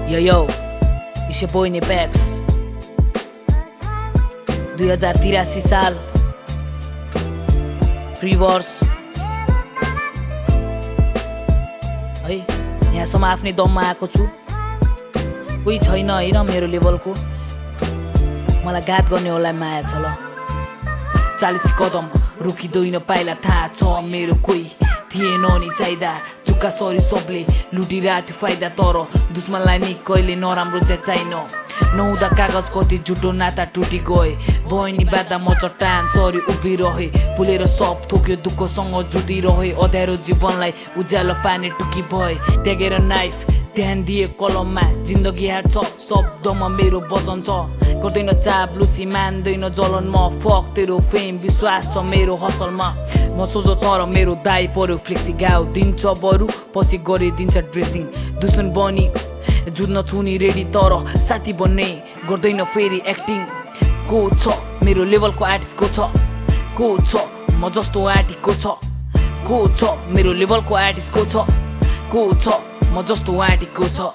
Yo, it's your boy Nipex. 2083 साल free worse है यहाँसम्म आफ्नै दममा आएको छु। कोही छैन हैन मेरो लेभलको, मलाई घात गर्नेहरूलाई माया छ। ल 40 कदम रोकिँदैन पाइला, थाहा छ मेरो कोही थिएन नि चाहिँदा। चुक्का सरी सबले लुटिरहेको थियो फाइदा, तर दुश्मनलाई नि कहिले नराम्रो चाहिएन। नहुँदा कागज कति झुटो नाता टुटी गए, बहिनी बाँध्दा म चट्टान सरी उभिरहे। भुलेर सब थोक्यो दुःखसँग जुटिरहे, अँध्यारो जीवनलाई उज्यालो पानी टुकी भए। त्यागेर नाइफ ध्यान दिए कलममा, जिन्दगी हार छ शब्दमा मेरो वचन छ। गर्दैन चाप्लुसी मान्दैन जलनमा, फक तेरो फेम विश्वास छ मेरो हसलमा। म सोझो तर मेरो दाइ पर्यो फ्लेक्सी, गाउँ दिन्छ बरु पछि गरिदिन्छ ड्रेसिङ। दुश्मन बनी जुझ्न छुनी रेडी, तर साथी बन्ने गर्दैन फेरि एक्टिङ। को छ मेरो लेभलको आर्टिस्ट को छ, को छ म जस्तो आँटीको छ, को छ मेरो लेभलको आर्टिस्ट को छ, को छ म जस्तो आँटीको छ।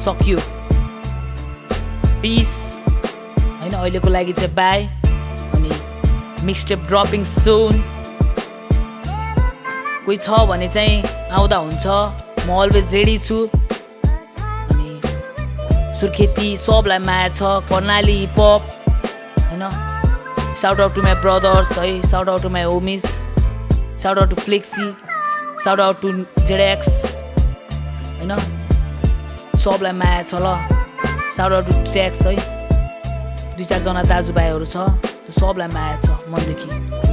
सक्यो पिस हैन, अहिलेको लागि चाहिँ बाई। अनि मिक्सटेप ड्रपिङ सुन। कोही छ भने चाहिँ आउँदा हुन्छ, म अलवेज रेडी छु। अनि सुर्खेती सबलाई माया छ, कर्णाली हिपहप हैन। Shout out to my brothers है, shout out to my homies, shout out to Flexi, shout out to Jedex हैन। सबलाई माया छ। ल साउट आउट टु ट्याक्स है, 2-4 जना दाजुभाइहरू छ, त्यो सबलाई माया छ मनदेखि।